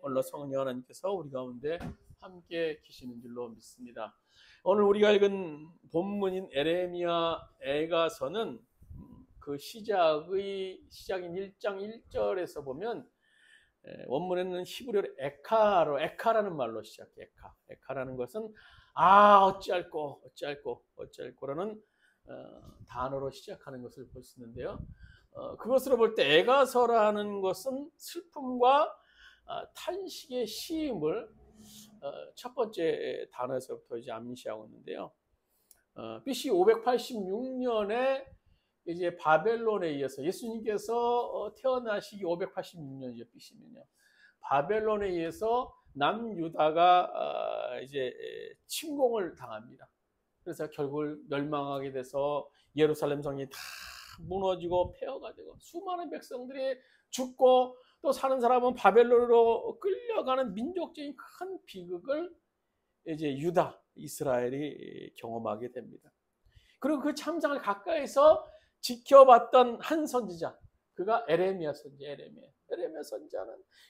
오늘 성령 하나님께서 우리 가운데 함께 계시는 줄로 믿습니다. 오늘 우리가 읽은 본문인 에레미야 애가서는 그 시작인 1장 1절에서 보면 원문에는 히브리어로 에카라는 말로 시작해. 에카라는 것은 어찌할꼬라는 단어로 시작하는 것을 볼 수 있는데요. 그것으로 볼 때 애가서라는 것은 슬픔과 탄식의 시임을 첫 번째 단어에서부터 이제 암시하고 있는데요. BC 586년에 이제 바벨론에 의해서 예수님께서 태어나시기 586년이죠. BC면요. 바벨론에 의해서 남유다가 이제 침공을 당합니다. 그래서 결국 멸망하게 돼서 예루살렘 성이 다 무너지고 폐허가 되고 수많은 백성들이 죽고 또 사는 사람은 바벨론으로 끌려가는 민족적인 큰 비극을 이제 유다, 이스라엘이 경험하게 됩니다. 그리고 그 참상을 가까이서 지켜봤던 한 선지자, 그가 에레미야 선지자는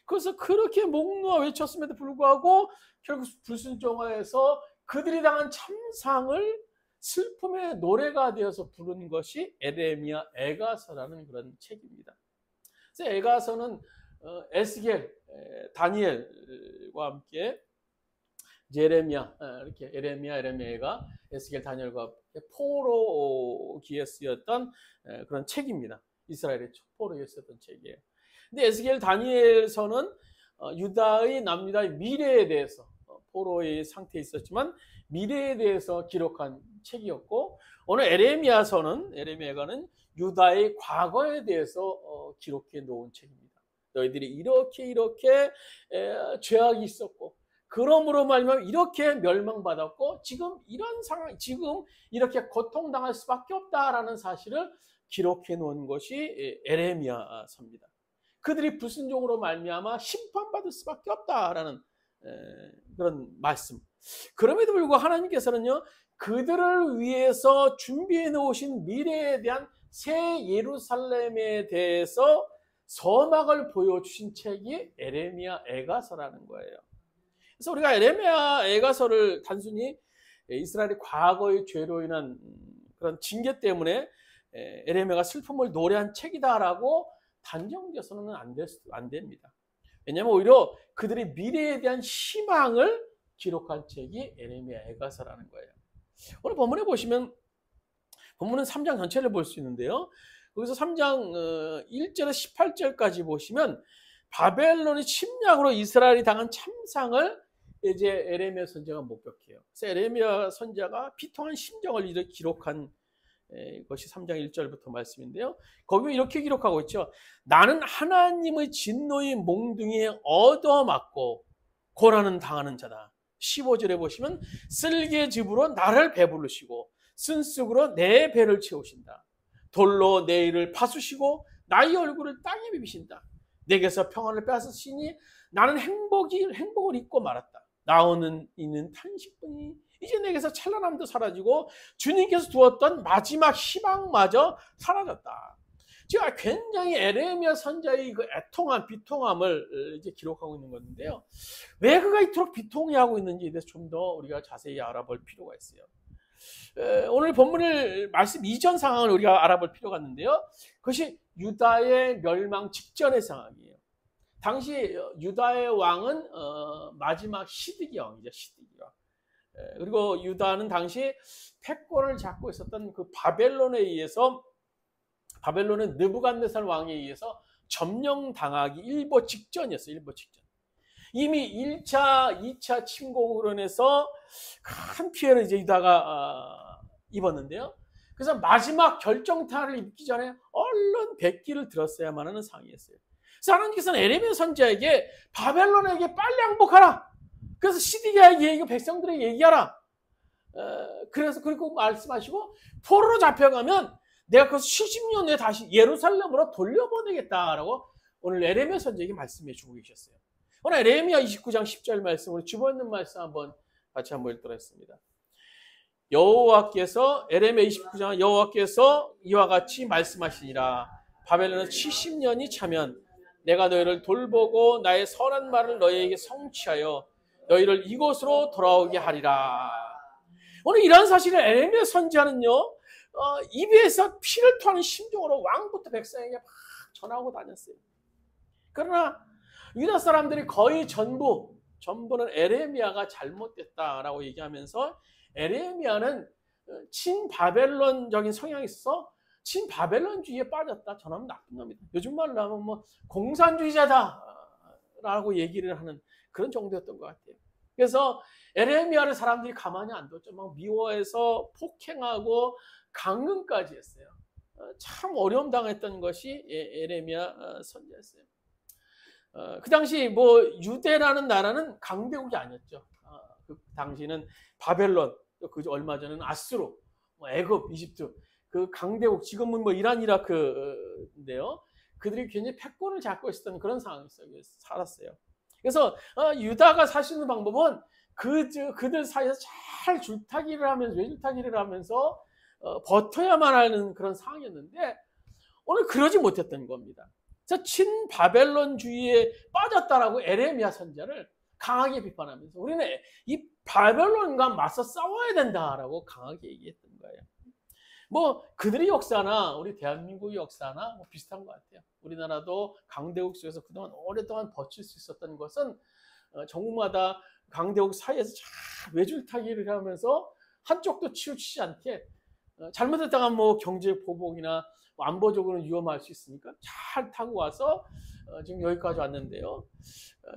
그래서 그렇게 목 놓아 외쳤음에도 불구하고 결국 불순종하여서 그들이 당한 참상을 슬픔의 노래가 되어서 부른 것이 에레미야 애가서라는 그런 책입니다. 그래서 애가서는 에스겔, 다니엘과 함께 예레미야, 이렇게 에레미야가 에스겔, 다니엘과 포로기에 쓰였던 그런 책입니다. 이스라엘의 포로기에 쓰였던 책이에요. 근데 에스겔, 다니엘서는 유다의 남유다의 미래에 대해서 포로의 상태에 있었지만 미래에 대해서 기록한 책이었고, 오늘 에레미야가는 유다의 과거에 대해서 기록해 놓은 책입니다. 너희들이 이렇게 죄악이 있었고 그러므로 말미암아 이렇게 멸망받았고 지금 이런 상황, 지금 이렇게 고통당할 수밖에 없다라는 사실을 기록해 놓은 것이 에레미야서입니다. 그들이 불순종으로 말미암아 심판받을 수밖에 없다라는 그런 말씀. 그럼에도 불구하고 하나님께서는요, 그들을 위해서 준비해 놓으신 미래에 대한 새 예루살렘에 대해서 서막을 보여주신 책이 에레미야 애가서라는 거예요. 그래서 우리가 에레미야 애가서를 단순히 이스라엘의 과거의 죄로 인한 그런 징계 때문에 에레미야가 슬픔을 노래한 책이다라고 단정지어서는 안 됩니다. 왜냐하면 오히려 그들의 미래에 대한 희망을 기록한 책이 에레미야 애가서라는 거예요. 오늘 본문에 보시면 본문은 3장 전체를 볼 수 있는데요. 거기서 3장 1절에서 18절까지 보시면 바벨론의 침략으로 이스라엘이 당한 참상을 이제 에레미야 선지자가 목격해요. 그래서 에레미야 선지자가 비통한 심정을 기록한 것이 3장 1절부터 말씀인데요. 거기 이렇게 기록하고 있죠. 나는 하나님의 진노의 몽둥이에 얻어맞고 고난은 당하는 자다. 15절에 보시면 쓸개즙으로 나를 배부르시고 쓴쑥으로 내 배를 채우신다. 돌로 내 이를 파수시고 나의 얼굴을 땅에 비비신다. 내게서 평안을 빼앗으시니 나는 행복을 잊고 말았다. 나오는 이는 탄식뿐이 이제 내게서 찬란함도 사라지고 주님께서 두었던 마지막 희망마저 사라졌다. 제가 굉장히 에레미야 선지자의 그 애통함, 비통함을 이제 기록하고 있는 건데요. 왜 그가 이토록 비통해하고 있는지에 대해서 좀 더 우리가 자세히 알아볼 필요가 있어요. 오늘 본문을 말씀 이전 상황을 우리가 알아볼 필요가 있는데요. 그것이 유다의 멸망 직전의 상황이에요. 당시 유다의 왕은 마지막 시드기 왕이죠. 시드기 왕. 그리고 유다는 당시 패권을 잡고 있었던 그 바벨론의 느부갓네살 왕에 의해서 점령당하기 일보 직전이었어요. 일보 직전. 이미 1차, 2차 침공으로 인해서 큰 피해를 이제 유다가 입었는데요. 그래서 마지막 결정타를 입기 전에 얼른 백기를 들었어야만 하는 상황이었어요. 그래서 하나님께서는 에레미야 선지자에게 바벨론에게 빨리 항복하라. 그래서 시드기야에게 백성들에게 얘기하라. 그래서 그리고 말씀하시고 포로로 잡혀가면 내가 그 70년 후에 다시 예루살렘으로 돌려보내겠다라고 오늘 에레미야 선지자에게 말씀해 주고 계셨어요. 오늘 에레미야 29장 10절 말씀으로 주보있는 말씀 같이 한번 읽도록 했습니다. 에레미야 29장 여호와께서 이와 같이 말씀하시니라. 바벨론은 70년이 차면 내가 너희를 돌보고 나의 선한 말을 너희에게 성취하여 너희를 이곳으로 돌아오게 하리라. 오늘 이러한 사실을 에레미야 선지자는요, 입에서 피를 토하는 심정으로 왕부터 백성에게 막 전하고 다녔어요. 그러나 유다 사람들이 거의 전부는 에레미야가 잘못됐다라고 얘기하면서 에레미야는 친바벨론적인 성향이 있어서 친바벨론주의에 빠졌다. 저놈은 나쁜 놈이다. 요즘 말로 하면 뭐 공산주의자다라고 얘기를 하는 그런 정도였던 것 같아요. 그래서 에레미야를 사람들이 가만히 안 뒀죠. 막 미워해서 폭행하고 강금까지 했어요. 참 어려움 당했던 것이 에레미야 선지자였어요. 그 당시 뭐 유대라는 나라는 강대국이 아니었죠. 그 당시는 바벨론, 그 얼마 전에는 아수르, 애굽, 이집트, 그 강대국, 지금은 뭐 이란, 이라크인데요. 그들이 굉장히 패권을 잡고 있었던 그런 상황에서 살았어요. 그래서 유다가 살 수 있는 방법은 그들 사이에서 잘 줄타기를 하면서, 외줄타기를 하면서 버텨야만 하는 그런 상황이었는데 오늘 그러지 못했던 겁니다. 그래서 친바벨론주의에 빠졌다라고 에레미야 선지자를 강하게 비판하면서 우리는 이 바벨론과 맞서 싸워야 된다라고 강하게 얘기했던 거예요. 뭐 그들의 역사나 우리 대한민국의 역사나 뭐 비슷한 것 같아요. 우리나라도 강대국 속에서 그동안 오랫동안 버틸 수 있었던 것은 정부마다 강대국 사이에서 잘 외줄타기를 하면서 한쪽도 치우치지 않게 잘못했다가 뭐 경제 보복이나 안보적으로 위험할 수 있으니까 잘 타고 와서 지금 여기까지 왔는데요.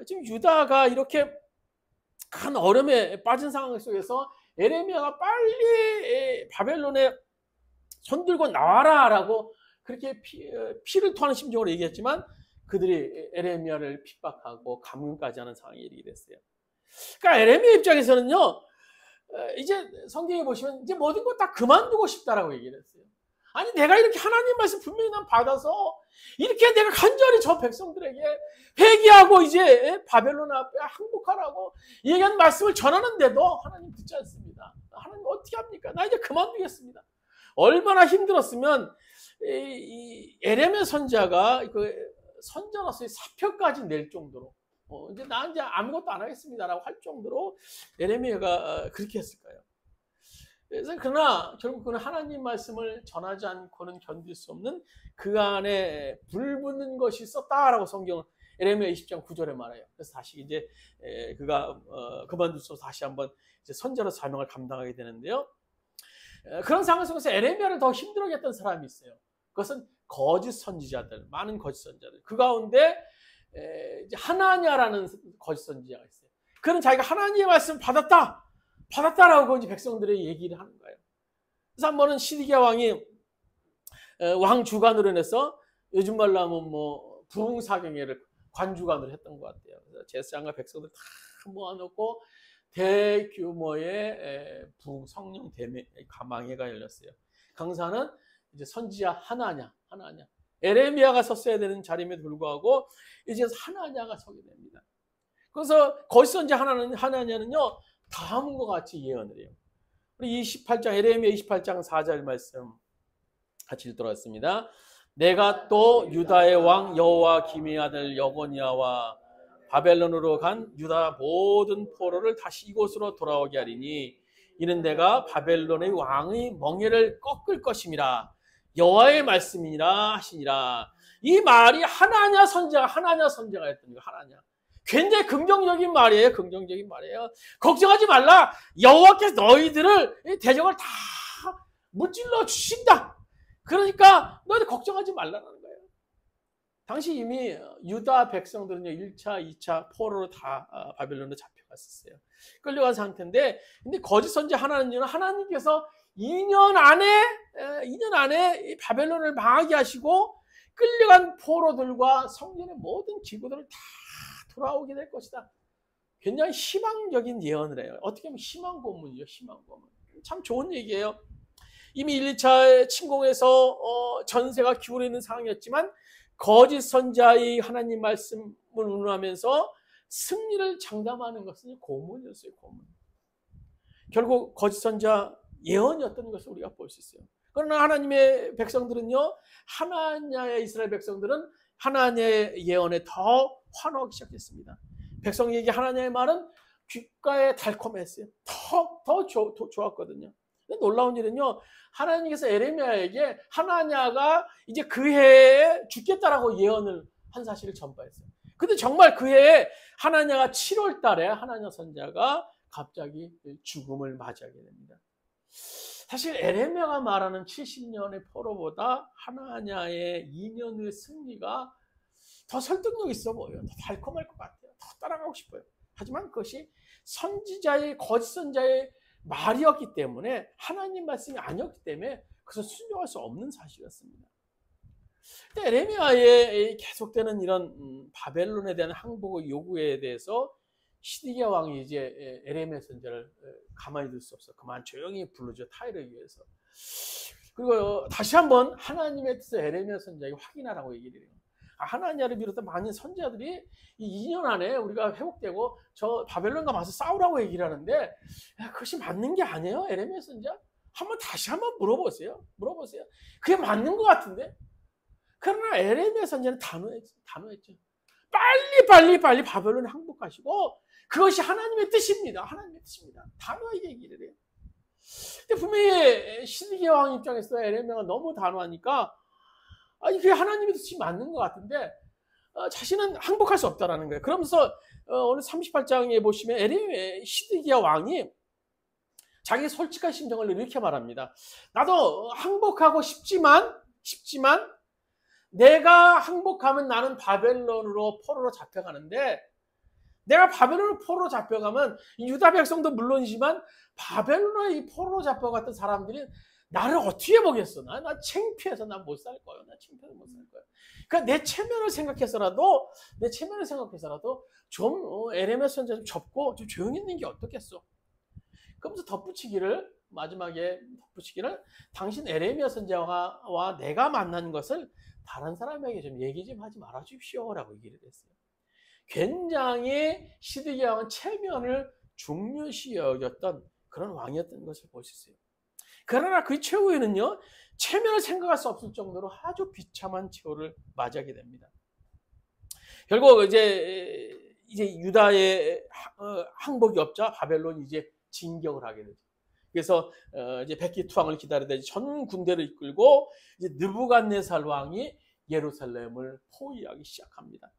지금 유다가 이렇게 큰 어려움에 빠진 상황 속에서 에레미야가 빨리 바벨론에 손들고 나와라라고 그렇게 피를 토하는 심정으로 얘기했지만 그들이 에레미야를 핍박하고 감금까지 하는 상황이 이르게 됐어요. 그러니까 에레미야 입장에서는요, 이제 성경에 보시면 이제 모든 거 다 그만두고 싶다라고 얘기를 했어요. 아니 내가 이렇게 하나님 말씀 분명히 난 받아서 이렇게 내가 간절히 저 백성들에게 회개하고 이제 바벨론 앞에 항복하라고 얘기한 말씀을 전하는데도 하나님 듣지 않습니다. 하나님 어떻게 합니까? 나 이제 그만두겠습니다. 얼마나 힘들었으면 이 에레미야 선지자가 그 선지자로서의 사표까지 낼 정도로 이제 나 이제 아무것도 안 하겠습니다라고 할 정도로 에레미야가 그렇게 했을까요? 그래서 그러나 결국 그는 하나님 말씀을 전하지 않고는 견딜 수 없는 그 안에 불붙는 것이 있었다라고 성경은 에레미야 20장 9절에 말해요. 그래서 다시 이제 그가 그만둘 수 없어 다시 한번 이제 선지자로 사명을 감당하게 되는데요. 그런 상황 속에서 에레미야를 더 힘들게 했던 사람이 있어요. 그것은 거짓 선지자들, 많은 거짓 선지자들. 그 가운데 이제 하나냐라는 거짓 선지자가 있어요. 그는 자기가 하나님의 말씀 받았다라고 이제 백성들에게 얘기를 하는 거예요. 그래서 한 번은 시드기야 왕이 왕 주관으로 인해서 요즘 말로 하면 뭐 부흥사경회를 관주관으로 했던 것 같아요. 그래서 제사장과 백성들 다 모아놓고 대규모의 부흥 성령 가망회가 열렸어요. 강사는 이제 선지자 하나냐. 에레미야가 섰어야 되는 자리임에도 불구하고 이제 하나냐가 서게 됩니다. 그래서 거짓 선지자 하나냐는요. 다음과 같이 예언을 해요. 우리 28장 에레미야 28장 4절 말씀 같이 읽도록 하겠습니다. 내가 또 유다의 왕 여호와 김의 아들 여고니아와 바벨론으로 간 유다 모든 포로를 다시 이곳으로 돌아오게 하리니 이는 내가 바벨론의 왕의 멍에를 꺾을 것임이라 여호와의 말씀이니라 하시니라. 이 말이 하나냐 선지자가 했던 거예요. 하나냐. 굉장히 긍정적인 말이에요. 걱정하지 말라. 여호와께서 너희들을 대적을 다 무찔러 주신다. 그러니까 너희들 걱정하지 말라는 거예요. 당시 이미 유다 백성들은요 1차, 2차 포로로 다 바벨론으로 잡혀갔었어요. 끌려간 상태인데 근데 거짓 선지 하나는요 하나님께서 2년 안에 바벨론을 망하게 하시고 끌려간 포로들과 성전의 모든 기구들을 다 돌아오게 될 것이다. 굉장히 희망적인 예언을 해요. 어떻게 보면 희망 고문이죠. 참 좋은 얘기예요. 이미 1, 2차 침공에서 전세가 기울어 있는 상황이었지만 거짓 선지자의 하나님 말씀을 운운하면서 승리를 장담하는 것은 고문이었어요. 고문. 결국 거짓 선지자 예언이었던 것을 우리가 볼 수 있어요. 그러나 하나님의 백성들은요, 하나냐의 이스라엘 백성들은 하나님의 예언에 더 환호하기 시작했습니다. 백성에게 하나님의 말은 귓가에 달콤했어요. 더 좋았거든요. 놀라운 일은요, 하나님께서 에레미야에게 하나냐가 이제 그 해에 죽겠다라고 예언을 한 사실을 전파했어요. 근데 정말 그 해에 하나냐가 7월 달에 하나냐 선지자가 갑자기 죽음을 맞이하게 됩니다. 사실 에레미야가 말하는 70년의 포로보다 하나냐의 2년 후의 승리가 더 설득력 있어 보여요. 더 달콤할 것 같아요. 더 따라가고 싶어요. 하지만 그것이 선지자의 거짓 선지자의 말이었기 때문에, 하나님 말씀이 아니었기 때문에 그것을 순종할 수 없는 사실이었습니다. 에레미야의 계속되는 이런 바벨론에 대한 항복의 요구에 대해서 시드기야 왕이 이제 에레미야 선지자를 가만히 둘 수 없어 그만 조용히 부르죠. 타이르에 의해서. 그리고 다시 한번 하나님의 뜻을 에레미야 선지자에게 확인하라고 얘기를 해요. 하나냐를 비롯한 많은 선지자들이 이 2년 안에 우리가 회복되고 저 바벨론과 와서 싸우라고 얘기를 하는데, 그것이 맞는 게 아니에요. 에레미야 선지자 다시 한번 물어보세요. 그게 맞는 것 같은데. 그러나 에레미야 선지자는 단호했죠. 빨리 바벨론에 항복하시고 그것이 하나님의 뜻입니다. 단호하게 얘기를 해요. 근데 분명히 시드기야 왕 입장에서 에레미야가 너무 단호하니까 그게 하나님의 뜻이 맞는 것 같은데 자신은 항복할 수 없다라는 거예요. 그러면서 오늘 38장에 보시면 시드기야 왕이 자기 솔직한 심정을 이렇게 말합니다. 나도 항복하고 싶지만 내가 항복하면 나는 바벨론으로 포로로 잡혀가는데, 내가 바벨론으로 포로로 잡혀가면 유다 백성도 물론이지만 바벨론에 이 포로로 잡혀갔던 사람들이 나를 어떻게 보겠어? 나 창피해서 나 못 살 거예요. 그러니까 내 체면을 생각해서라도 좀 에레미야 선지자 좀 접고 좀 조용히 있는 게 어떻겠어? 그러면서 마지막에 덧붙이기를 당신 에레미야 선지자와 내가 만난 것을 다른 사람에게 좀 얘기 좀 하지 말아 주십시오라고 얘기를 했어요. 굉장히 시드기야 왕은 체면을 중요시 여겼던 그런 왕이었던 것을 볼 수 있어요. 그러나 그 최후에는요, 체면을 생각할 수 없을 정도로 아주 비참한 최후를 맞이하게 됩니다. 결국 이제 유다의 항복이 없자 바벨론이 이제 진격을 하게 되죠. 그래서 이제 백기투항을 기다리다 전 군대를 이끌고 이제 느부갓네살 왕이 예루살렘을 포위하기 시작합니다.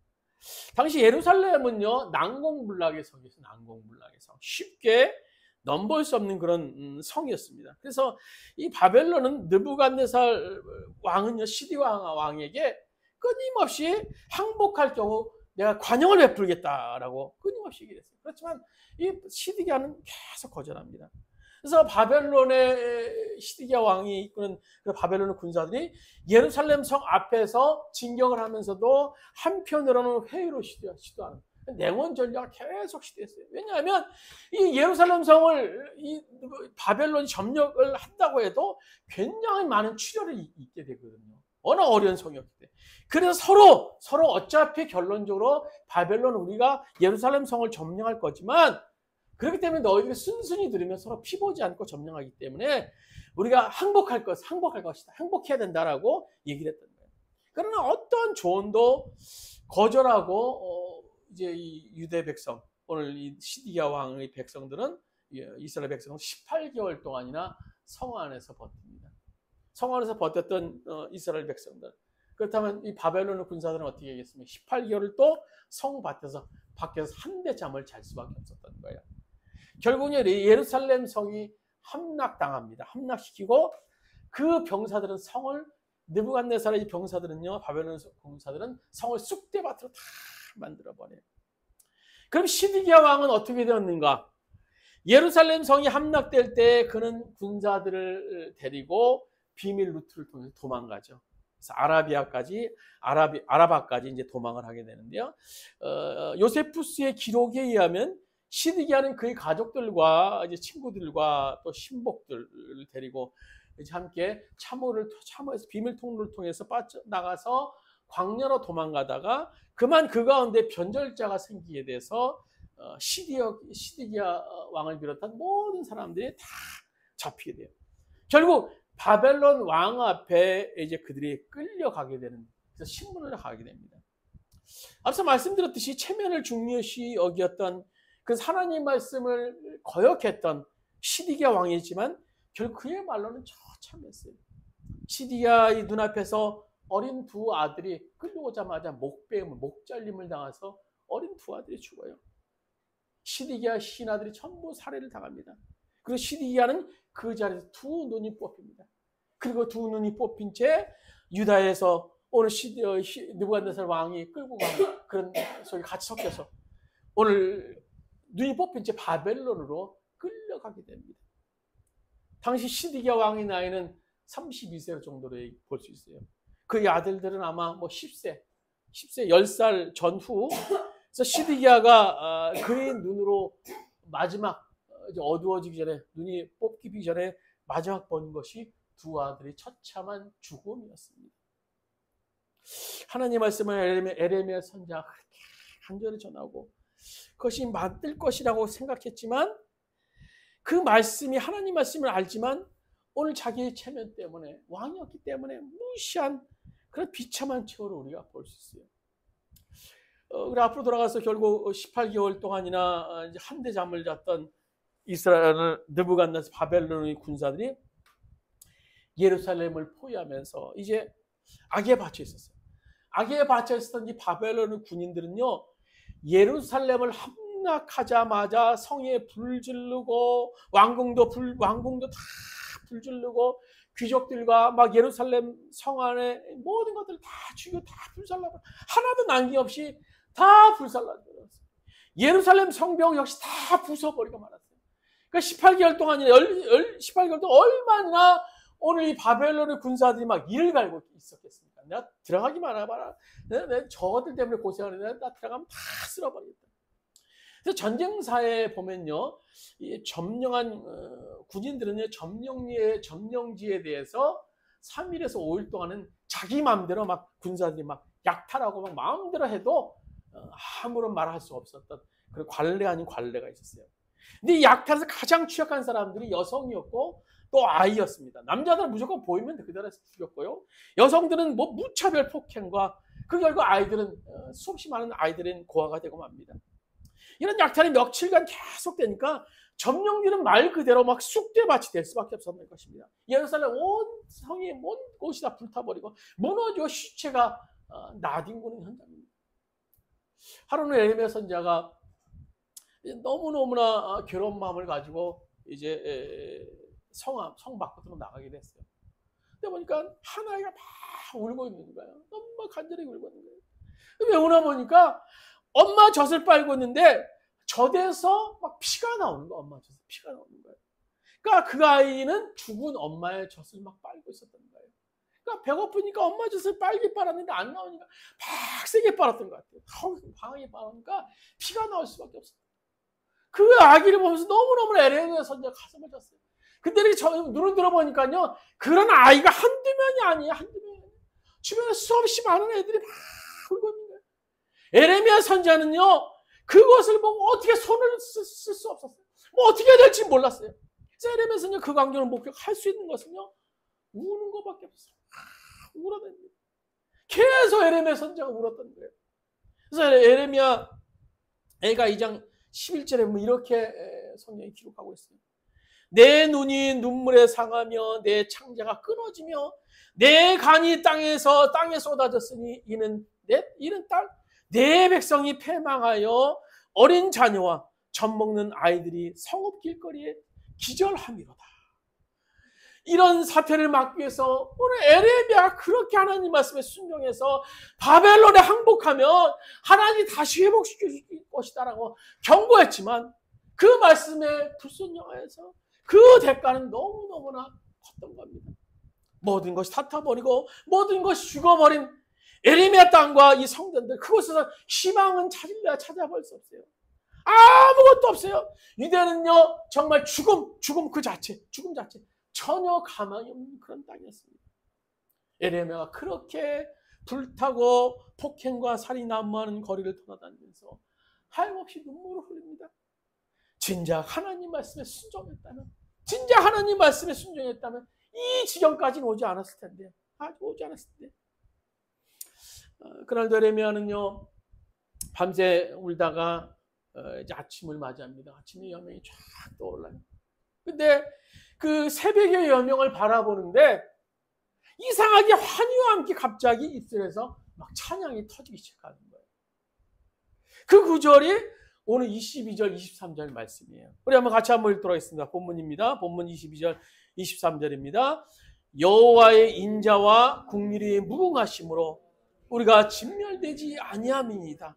당시 예루살렘은요, 난공불락의 성이었어요. 난공불락의 성. 쉽게 넘볼 수 없는 그런 성이었습니다. 그래서 이 바벨론은 느부갓네살 왕은요, 시드기야 왕에게 끊임없이 항복할 경우 내가 관용을 베풀겠다라고 끊임없이 얘기했어요. 그렇지만 이 시드기야는 계속 거절합니다. 그래서 바벨론의 시드기야 왕이 이끄는 바벨론의 군사들이 예루살렘 성 앞에서 진격을 하면서도 한편으로는 회의로 시도하는 냉원 전략을 계속 시도했어요. 왜냐하면 이 예루살렘 성을 이 바벨론이 점령을 한다고 해도 굉장히 많은 출혈이 있게 되거든요. 워낙 어려운 성이었기 때문에. 그래서 서로 어차피 결론적으로 바벨론 우리가 예루살렘 성을 점령할 거지만, 그렇기 때문에 너희들이 순순히 들으면 서로 피보지 않고 점령하기 때문에 우리가 항복할 것이다. 항복해야 된다라고 얘기를 했던 거예요. 그러나 어떤 조언도 거절하고 이제 이 유대 백성, 오늘 이 시드기야 왕의 백성들은, 이스라엘 백성은 18개월 동안이나 성 안에서 버팁니다. 성 안에서 버텼던 이스라엘 백성들. 그렇다면 이 바벨론 군사들은 어떻게 하겠습니까? 18개월을 또 성 밖에서 한대 잠을 잘 수밖에 없었던 거예요. 결국은 예루살렘 성이 함락당합니다. 함락시키고 그 병사들은 느부갓네살의 병사들은요, 바벨론 군사들은 성을 쑥대밭으로 다 만들어버려요. 그럼 시드기야 왕은 어떻게 되었는가? 예루살렘 성이 함락될 때 그는 군사들을 데리고 비밀 루트를 통해서 도망가죠. 그래서 아라바까지 이제 도망을 하게 되는데요. 요세푸스의 기록에 의하면 시드기야는 그의 가족들과 이제 친구들과 또 신복들을 데리고 이제 함께 참호에서 비밀 통로를 통해서 빠져나가서 광야로 도망가다가 그만 그 가운데 변절자가 생기게 돼서 시드기야 왕을 비롯한 모든 사람들이 다 잡히게 돼요. 결국 바벨론 왕 앞에 이제 그들이 끌려가게 되는 그래서 신문을 하게 됩니다. 앞서 말씀드렸듯이 체면을 중요시 여겼던 그 하나님 말씀을 거역했던 시디기야 왕이지만 결국 그의 말로는 처참했어요. 시디기야의 눈앞에서 어린 두 아들이 끌려오자마자 목 잘림을 당해서 어린 두 아들이 죽어요. 시디기야 신하들이 전부 살해를 당합니다. 그리고 시디기야는 그 자리에서 두 눈이 뽑힙니다. 그리고 두 눈이 뽑힌 채 유다에서 오늘 느부갓네살 왕이 끌고 가는 그런 속에 같이 섞여서 오늘 눈이 뽑힌 채 바벨론으로 끌려가게 됩니다. 당시 시디기야 왕의 나이는 32세 정도로 볼 수 있어요. 그의 아들들은 아마 10세, 10살 전후. 그래서 시디기야가 그의 눈으로 마지막 어두워지기 전에 눈이 뽑히기 전에 마지막 본 것이 두 아들의 처참한 죽음이었습니다. 하나님 말씀을 에레미야 선지자가 그렇게 간절히 전하고 그것이 맞을 것이라고 생각했지만 그 말씀이 하나님 말씀을 알지만 오늘 자기의 체면 때문에 왕이었기 때문에 무시한 그런 비참한 최후를 우리가 볼 수 있어요. 우리 앞으로 돌아가서 결국 18개월 동안이나 한대 잠을 잤던 이스라엘 느부갓네살 바벨론의 군사들이 예루살렘을 포위하면서 이제 악에 받쳐 있었어요. 악에 받쳐 있었던 이 바벨론 군인들은요, 예루살렘을 함락하자마자 성에 불 지르고 왕궁도 다 불 지르고 귀족들과 막 예루살렘 성 안에 모든 것들을 다 죽이고 다 불살라버려. 하나도 남김없이 다 불살라버렸어요. 예루살렘 성벽 역시 다 부숴버리고 말았어요. 그러니까 18개월 동안이나 18개월 동안 얼마나 오늘 이 바벨론의 군사들이 막 이를 갈고 있었겠습니까? 내가 들어가기만 해봐라. 내가 저들 때문에 고생하는데 나 들어가면 다 쓸어버리겠다. 그래서 전쟁사에 보면요, 이 점령한 군인들은요, 점령지에 대해서 3일에서 5일 동안은 자기 마음대로 막 군사들이 막 약탈하고 막 마음대로 해도 아무런 말할 수 없었던 그런 관례 아닌 관례가 있었어요. 근데 이 약탈에서 가장 취약한 사람들이 여성이었고 또 아이였습니다. 남자들은 무조건 보이면 그대로 죽였고요. 여성들은 뭐 무차별 폭행과 그 결국 아이들은 수없이 많은 아이들은 고아가 되고 맙니다. 이런 약탈이 며칠간 계속되니까 점령지는 말 그대로 막 쑥대밭이 될 수밖에 없었던 것입니다. 예루살렘 온 성이 온 곳이 다 불타버리고 무너지고 시체가 나뒹구는 현장입니다. 하루는 에레미야 선지자가 너무너무나 괴로운 마음을 가지고 이제 성 밖으로 나가게 됐어요. 근데 보니까 한 아이가 막 울고 있는 거예요. 너무 간절히 울고 있는 거예요. 왜 우나 보니까 엄마 젖을 빨고 있는데 젖에서 막 피가 나오는 거예요. 엄마 젖에서 피가 나오는 거예요. 그러니까 그 아이는 죽은 엄마의 젖을 막 빨고 있었던 거예요. 그러니까 배고프니까 엄마 젖을 빨게 빨았는데 안 나오니까 막 세게 빨았던 것 같아요. 강하게 빨으니까 피가 나올 수밖에 없었어요. 그 아기를 보면서 너무너무 에레미야 선지자가 가슴을 쳤어요. 근데 이렇게 눈을 들어보니까요, 그런 아이가 한두 명이 아니에요. 한두 명이 아니에요. 주변에 수없이 많은 애들이 막 울고 있는 거예요. 에레미야 선지자는요, 그것을 보고 어떻게 손을 쓸 수 없었어요. 뭐 어떻게 해야 될지 몰랐어요. 그래서 에레미야 선지자 그 광경을 목격할 수 있는 것은요, 우는 것밖에 없어요. 울어댑니다. 계속 에레미야 선지자가 울었던 거예요. 그래서 에레미야 애가 2장 11절에 보면 이렇게 성경이 기록하고 있어요. 내 눈이 눈물에 상하며 내 창자가 끊어지며 내 간이 땅에 쏟아졌으니 이는 내 백성이 패망하여 어린 자녀와 젖 먹는 아이들이 성읍 길거리에 기절함이로다. 이런 사태를 막기 위해서 오늘 에레미야가 그렇게 하나님 말씀에 순종해서 바벨론에 항복하면 하나님이 다시 회복시켜 줄 것이다라고 경고했지만 그 말씀에 불순종하여서 그 대가는 너무너무나 컸던 겁니다. 모든 것이 다 타버리고 모든 것이 죽어버린 에레미야 땅과 이 성전들, 그곳에서 희망은 찾아볼 수 없어요. 아무것도 없어요. 유대는요, 정말 죽음 그 자체, 죽음 자체, 전혀 가망이 없는 그런 땅이었습니다. 에레미야가 그렇게 불타고 폭행과 살인 난무하는 거리를 돌아다니면서 하염없이 눈물을 흘립니다. 진작 하나님 말씀에 순종했다면, 진작 하나님 말씀에 순종했다면 이 지경까지는 오지 않았을 텐데, 아주 오지 않았을 텐데. 그날도 에레미야는요 밤새 울다가 이제 아침을 맞이합니다. 아침에 여명이 쫙 떠올라요. 근데 그 새벽의 여명을 바라보는데 이상하게 환희와 함께 갑자기 입술에서 막 찬양이 터지기 시작하는 거예요. 그 구절이 오늘 22절, 23절 말씀이에요. 우리 한번 같이 한번 읽도록 하겠습니다. 본문입니다. 본문 22절, 23절입니다. 여호와의 인자와 긍휼이 무궁하심으로 우리가 진멸되지 아니함이니이다.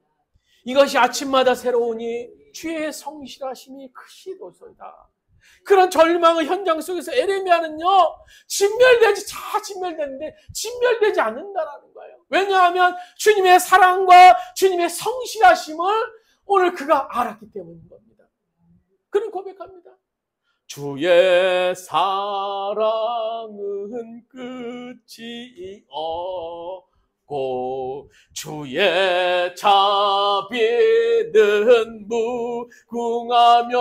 이것이 아침마다 새로우니 주의 성실하심이 크시도소이다. 그런 절망의 현장 속에서 에레미야는요 진멸되는데 진멸되지 않는다라는 거예요. 왜냐하면 주님의 사랑과 주님의 성실하심을 오늘 그가 알았기 때문인 겁니다. 그는 고백합니다. 주의 사랑은 끝이 없고 주의 자비는 무궁하며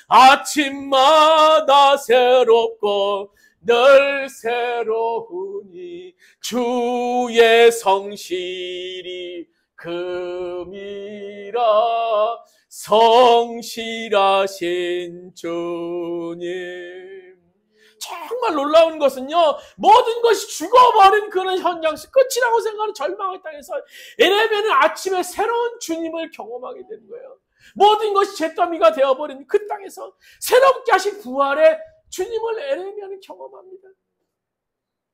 아침마다 새롭고 늘 새로우니 주의 성실이 금이라 성실하신 주님. 정말 놀라운 것은요 모든 것이 죽어버린 그런 현장 속 끝이라고 생각하는 절망의 땅에서 에레미야는 아침에 새로운 주님을 경험하게 되는 거예요. 모든 것이 잿더미가 되어버린 그 땅에서 새롭게 하신 부활의 주님을 에레미야는 경험합니다.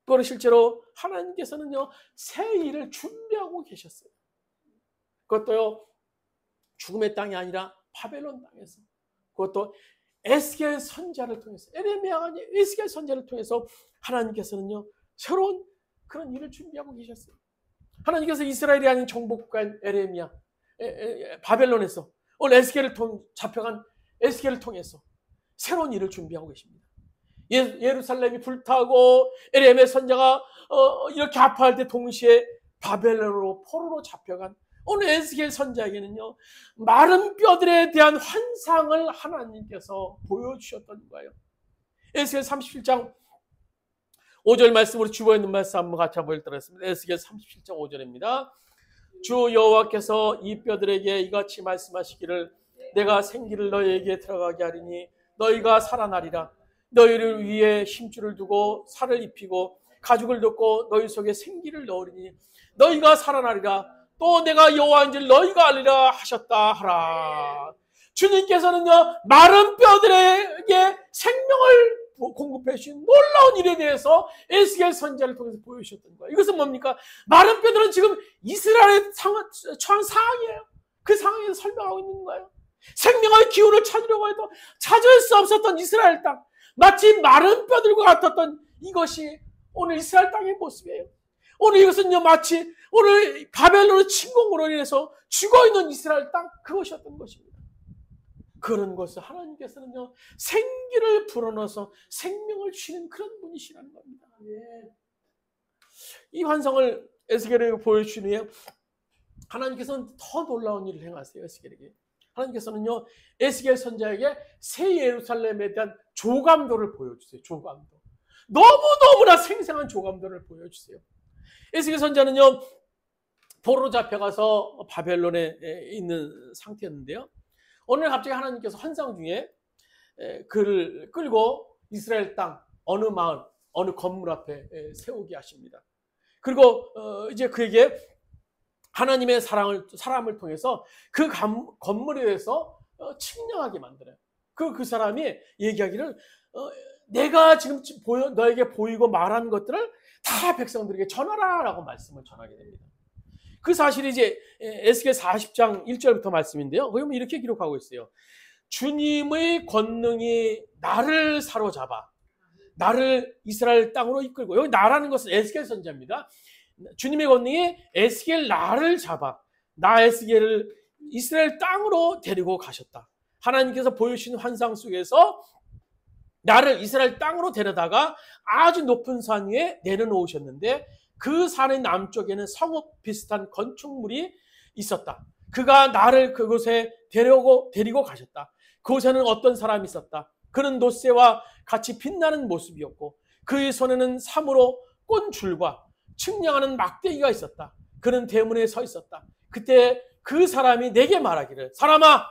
그거는 실제로 하나님께서는요 새 일을 준비하고 계셨어요. 그것도요 죽음의 땅이 아니라 바벨론 땅에서, 그것도 에스겔 선지자를 통해서, 에레미야가 아니라 에스겔 선지자를 통해서 하나님께서는요 새로운 그런 일을 준비하고 계셨어요. 하나님께서 이스라엘이 아닌 정복국가인 에레미야, 바벨론에서 오늘 에스겔을 잡혀간 에스겔을 통해서 새로운 일을 준비하고 계십니다. 예루살렘이 불타고 에레미야 선지자가 이렇게 아파할 때 동시에 바벨론으로 포로로 잡혀간 오늘 에스겔 선지자에게는요 마른 뼈들에 대한 환상을 하나님께서 보여주셨던 거예요. 에스겔 37장 5절 말씀으로 주보에 있는 말씀 한번 같이 한번 읽도록 하겠습니다. 에스겔 37장 5절입니다. 주 여호와께서 이 뼈들에게 이같이 말씀하시기를 내가 생기를 너희에게 들어가게 하리니 너희가 살아나리라. 너희를 위해 힘줄을 두고 살을 입히고 가죽을 덮고 너희 속에 생기를 넣으리니 너희가 살아나리라. 또 내가 여호와인 줄 너희가 알리라 하셨다 하라. 주님께서는요 마른 뼈들에게 생명을 공급해 주신 놀라운 일에 대해서 에스겔 선지자를 통해서 보여주셨던 거예요. 이것은 뭡니까? 마른 뼈들은 지금 이스라엘에 처한 상황이에요. 그 상황에서 설명하고 있는 거예요. 생명의 기운을 찾으려고 해도 찾을 수 없었던 이스라엘 땅, 마치 마른 뼈들과 같았던 이것이 오늘 이스라엘 땅의 모습이에요. 오늘 이것은요 마치 오늘 바벨론의 침공으로 인해서 죽어있는 이스라엘 땅, 그것이었던 것입니다. 그런 것을 하나님께서는요 생기를 불어넣어서 생명을 주시는 그런 분이시라는 겁니다. 이 환상을 에스겔에게 보여주신 후에 하나님께서는 더 놀라운 일을 행하세요. 에스겔에게 하나님께서는요 에스겔 선지자에게 새 예루살렘에 대한 조감도를 보여주세요. 조감도, 너무너무나 생생한 조감도를 보여주세요. 에스겔 선지자는요 포로로 잡혀가서 바벨론에 있는 상태였는데요, 오늘 갑자기 하나님께서 환상 중에 그를 끌고 이스라엘 땅 어느 마을, 어느 건물 앞에 세우게 하십니다. 그리고 이제 그에게 하나님의 사람을 통해서 그 건물에 대해서 측량하게 만들어요. 그 사람이 얘기하기를 내가 지금 너에게 보이고 말한 것들을 다 백성들에게 전하라라고 말씀을 전하게 됩니다. 그 사실이 이제 에스겔 40장 1절부터 말씀인데요. 거기 보면 이렇게 기록하고 있어요. 주님의 권능이 나를 사로잡아 나를 이스라엘 땅으로 이끌고, 여기 나라는 것은 에스겔 선지자입니다. 주님의 권능이 에스겔 나를 잡아 나 에스겔을 이스라엘 땅으로 데리고 가셨다. 하나님께서 보여주신 환상 속에서 나를 이스라엘 땅으로 데려다가 아주 높은 산 위에 내려놓으셨는데 그 산의 남쪽에는 성읍 비슷한 건축물이 있었다. 그가 나를 그곳에 데리고 가셨다. 그곳에는 어떤 사람이 있었다. 그는 놋새와 같이 빛나는 모습이었고 그의 손에는 삼으로 꼰 줄과 측량하는 막대기가 있었다. 그는 대문에 서 있었다. 그때 그 사람이 내게 말하기를, 사람아,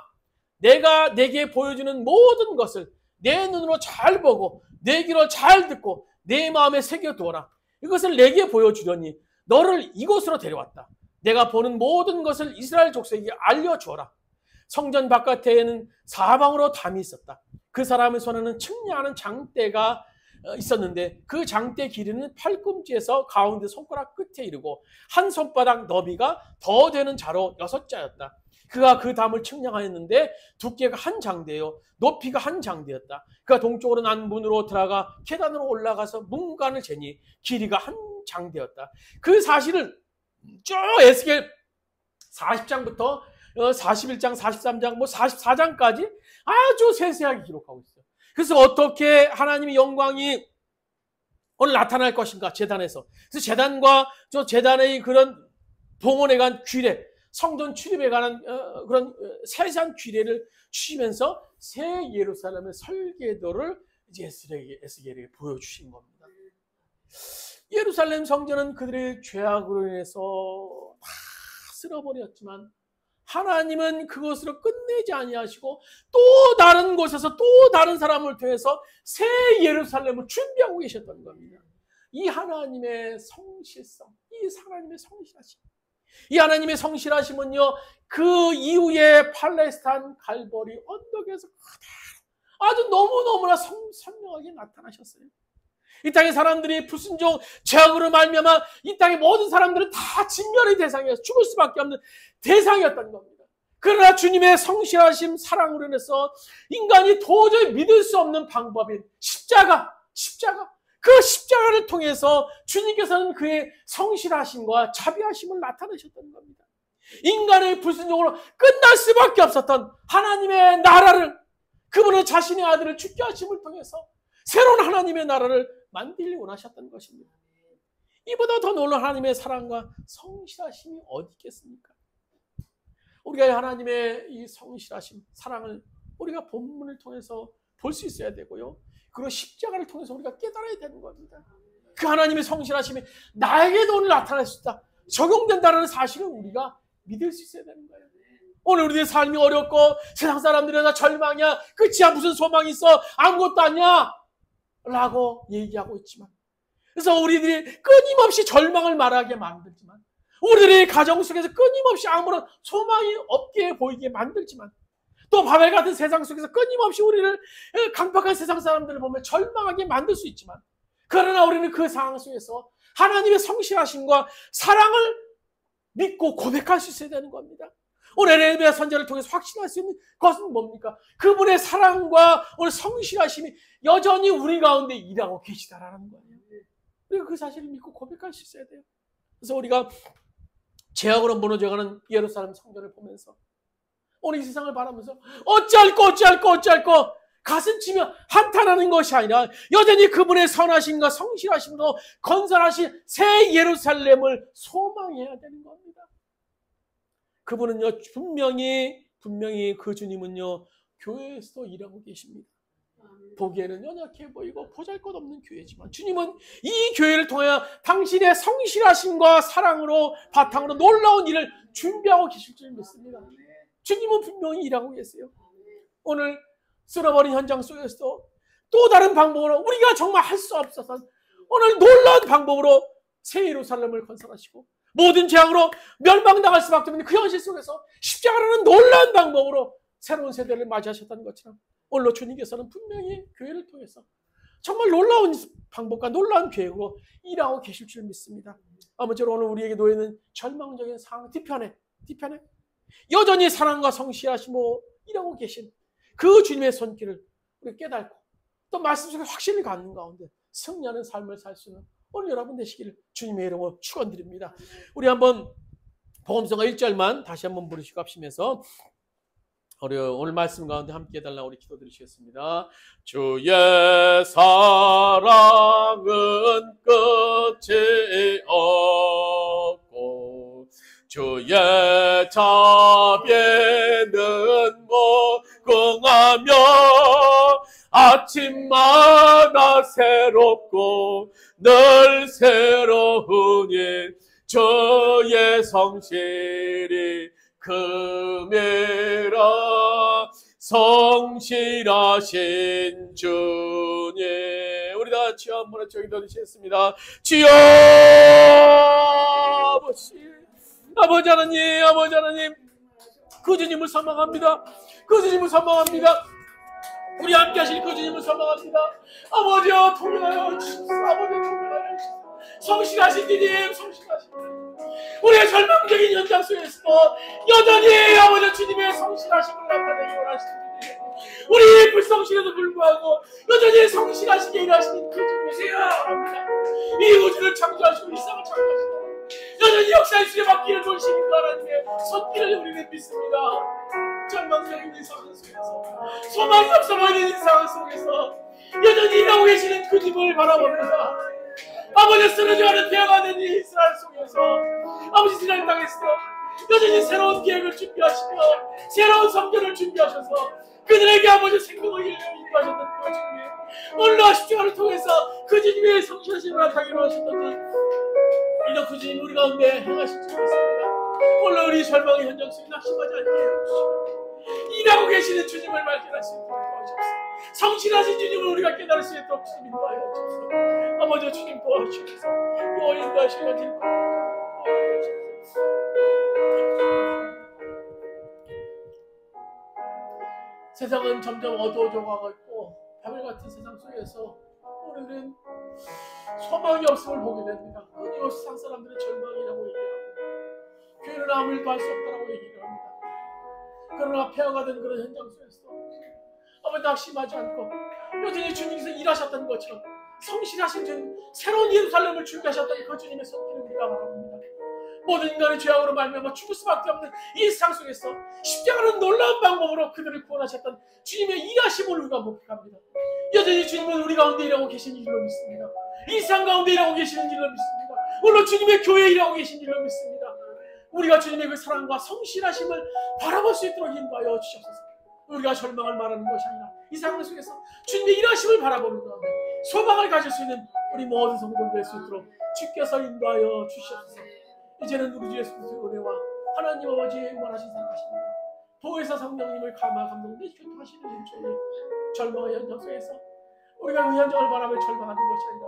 내가 내게 보여주는 모든 것을 내 눈으로 잘 보고 내 귀로 잘 듣고 내 마음에 새겨두어라. 이것을 내게 보여주려니 너를 이곳으로 데려왔다. 내가 보는 모든 것을 이스라엘 족속에게 알려주어라. 성전 바깥에는 사방으로 담이 있었다. 그 사람의 손에는 측량하는 장대가 있었는데 그 장대 길이는 팔꿈치에서 가운데 손가락 끝에 이르고 한 손바닥 너비가 더 되는 자로 6자였다. 그가 그 담을 측량하였는데 두께가 한 장대요 높이가 한 장대였다. 그가 동쪽으로 난 문으로 들어가 계단으로 올라가서 문간을 재니 길이가 한 장대였다. 그 사실을 쭉 에스겔 40장부터 41장, 43장, 44장까지 아주 세세하게 기록하고 있어요. 그래서 어떻게 하나님의 영광이 오늘 나타날 것인가, 재단에서. 그래서 재단과 저 재단의 그런 봉헌에 관한 규례, 성전 출입에 관한 그런 세세한 규례를 주시면서 새 예루살렘의 설계도를 이제 에스겔에게 보여주신 겁니다. 예루살렘 성전은 그들의 죄악으로 인해서 다 쓸어버렸지만 하나님은 그것으로 끝내지 아니하시고 또 다른 곳에서 또 다른 사람을 통해서 새 예루살렘을 준비하고 계셨던 겁니다. 이 하나님의 성실성, 이 하나님의 성실하심, 이 하나님의 성실하심은요, 그 이후에 팔레스타인 갈보리 언덕에서 아주 너무너무나 선명하게 나타나셨어요. 이 땅의 사람들이 불순종, 죄악으로 말미암아 이 땅의 모든 사람들은 다 진멸의 대상이어서 죽을 수밖에 없는 대상이었던 겁니다. 그러나 주님의 성실하심, 사랑으로 인해서 인간이 도저히 믿을 수 없는 방법인 십자가, 그 십자가를 통해서 주님께서는 그의 성실하심과 자비하심을 나타내셨던 겁니다. 인간의 불순종으로 끝날 수밖에 없었던 하나님의 나라를, 그분의 자신의 아들을 죽게 하심을 통해서 새로운 하나님의 나라를 만들기 원하셨던 것입니다. 이보다 더 놀라운 하나님의 사랑과 성실하심이 어디 있겠습니까? 우리가 하나님의 이 성실하심, 사랑을 우리가 본문을 통해서 볼 수 있어야 되고요. 그리고 십자가를 통해서 우리가 깨달아야 되는 겁니다. 그 하나님의 성실하심이 나에게도 오늘 나타날 수 있다, 적용된다는 사실을 우리가 믿을 수 있어야 되는 거예요. 오늘 우리의 삶이 어렵고 세상 사람들이 다 절망이야, 끝이야, 무슨 소망이 있어, 아무것도 아니야 라고 얘기하고 있지만, 그래서 우리들이 끊임없이 절망을 말하게 만들지만, 우리들의 가정 속에서 끊임없이 아무런 소망이 없게 보이게 만들지만, 또 바벨 같은 세상 속에서 끊임없이 우리를 강팍한 세상 사람들을 보면 절망하게 만들 수 있지만, 그러나 우리는 그 상황 속에서 하나님의 성실하심과 사랑을 믿고 고백할 수 있어야 되는 겁니다. 오늘 에레미야 선지자를 통해서 확신할 수 있는 것은 뭡니까? 그분의 사랑과 오늘 성실하심이 여전히 우리 가운데 일하고 계시다라는 거예요. 우리가 그 사실을 믿고 고백할 수 있어야 돼요. 그래서 우리가 죄악으로 무너져가는 예루살렘 성전을 보면서 오늘 이 세상을 바라면서 어찌할꼬 가슴치며 한탄하는 것이 아니라 여전히 그분의 선하심과 성실하심으로 건설하신 새 예루살렘을 소망해야 되는 겁니다. 그분은요, 분명히 그 주님은요, 교회에서도 일하고 계십니다. 보기에는 연약해 보이고 보잘것없는 교회지만 주님은 이 교회를 통하여 당신의 성실하심과 사랑으로 바탕으로 놀라운 일을 준비하고 계실 줄 믿습니다. 주님은 분명히 일하고 계세요. 오늘 쓸어버린 현장 속에서도 또 다른 방법으로 우리가 정말 할 수 없어서 오늘 놀라운 방법으로 새 예루살렘을 건설하시고 모든 재앙으로 멸망당할 수밖에 없는 그 현실 속에서 십자가라는 놀라운 방법으로 새로운 세대를 맞이하셨다는 것처럼 오늘로 주님께서는 분명히 교회를 통해서 정말 놀라운 방법과 놀라운 계획으로 일하고 계실 줄 믿습니다. 아무쪼록 오늘 우리에게 놓여있는 절망적인 상황 뒤편에 여전히 사랑과 성실하심으로 일하고 계신 그 주님의 손길을 우리 깨닫고 또 말씀 속에 확신을 갖는 가운데 승리하는 삶을 살 수 있는 오늘 여러분 되시기를 주님의 이름으로 축원드립니다. 우리 한번 복음성가 1절만 다시 한번 부르시고 합시면서 오늘 말씀 가운데 함께 해달라 우리 기도드리시겠습니다. 주의 사랑은 끝이 없고 주의 자비는 무궁하며 아침마다 새롭고 늘 새로우니 주의 성실이 금이라 성실하신 주님. 우리 다 같이 한번 외쳐 기도드리겠습니다. 주여 아버지 하나님, 그 주님을 사랑합니다. 그 주님을 사랑합니다. 우리 함께 하실 그 주님을 사랑합니다. 아버지여 통일하여 주시옵소서. 아버지 통일하여 주시옵소서. 성실하신 주님, 성실하신 주님. 우리의 절망적인 현장 속에서도 여전히 아버지 주님의 성실하심을 나타내기 원하시는 주님. 우리 불성실에도 불구하고 여전히 성실하시게 일하시는 그 주님이세요. 이 우주를 창조하시고 이 세상을 창조하시고 여전히 역사의 수에 맡기는 본신인 하나님의 손길을 우리는 믿습니다. 절망적인 이 상황 속에서, 소망이 없어 보이는 이 상황 속에서 여전히 일하고 계시는 그 주님을 바라봅니다. 아버지 쓰러져가는 배가 된 이 이스라엘 속에서, 아버지 이스라엘 땅에서 여전히 새로운 계획을 준비하시며 새로운 성전을 준비하셔서 그들에게 아버지 생명을 인도하셨던 그 주님, 오늘 십자가를 통해서 그 주님의 성실하심을 나타내기로 하셨던지 이런 그 주님 우리 가운데 행하실 줄 믿습니다. 오늘 우리 절망의 현장 속에 낙심하지 않게 해주시고 일하고 계시는 주님을 발견할 수 있도록 도와주옵소서. 성실하신 주님을 우리가 깨달을 수 있도록 주님 인도하여 주옵소서. 아버지 주님 도와주옵소서. 또 인도하시고 주님 도와주옵소서. 세상은 점점 어두워져 가고 있고 밤을 같은 세상 속에서 우리는 소망이 없음을 보게 됩니다. 끊임없이 세상 사람들은 절망이라고 얘기하고 교회는 아무 일도 할 수 없다고 얘기를 합니다. 그러나 폐허가된 그런 현장 속에서 아버지 낙심하지 않고 여전히 주님께서 일하셨던 것처럼 성실하신 주님, 새로운 예루살렘을 준비하셨던 그 주님의 손길을 우리가 바라봅니다. 모든 인간의 죄악으로 말미암아 죽을 수밖에 없는 이 세상 속에서 십자가는 놀라운 방법으로 그들을 구원하셨던 주님의 일하심을 우리가 목격합니다. 여전히 주님은 우리 가운데 일하고 계신 줄로 믿습니다. 이 세상 가운데 일하고 계시는 줄로 믿습니다. 물론 주님의 교회에 일하고 계신 줄로 믿습니다. 우리가 주님의 그 사랑과 성실하심을 바라볼 수 있도록 인도하여 주시옵소서. 우리가 절망을 말하는 것이 아니라 이 상황 속에서 주님의 일하심을 바라보는 가운데 소망을 가질 수 있는 우리 모든 성도들 될 수 있도록 주께서 인도하여 주시옵소서. 이제는 우리 주 예수 그리스도의 은혜와 하나님 아버지의 원하신 사랑하십니다. 도에서 성령님을 감동되 교통하시는 일종의 절망의 현장 속에서 우리가 그 현장을 바라며 절망하는 것이 아니라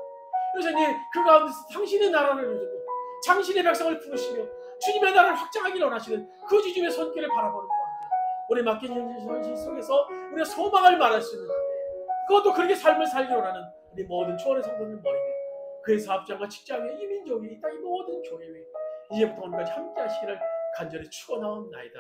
여전히 그 가운데서 당신의 나라를 누리며 당신의 백성을 부르시며 주님의 나라를 확장하기를 원하시는 그 주님의 손길을 바라보는 가운데 우리 맡긴 현실 속에서 우리의 소망을 말할 수 있는, 그것도 그렇게 삶을 살기를 원하는 우리 모든 초월의 성도들 머리 위에, 그의 사업장과 직장에 이민족이 이 땅의 모든 교회 위에 이제부터 오늘까지 함께 하시기를 간절히 축원하옵나이다.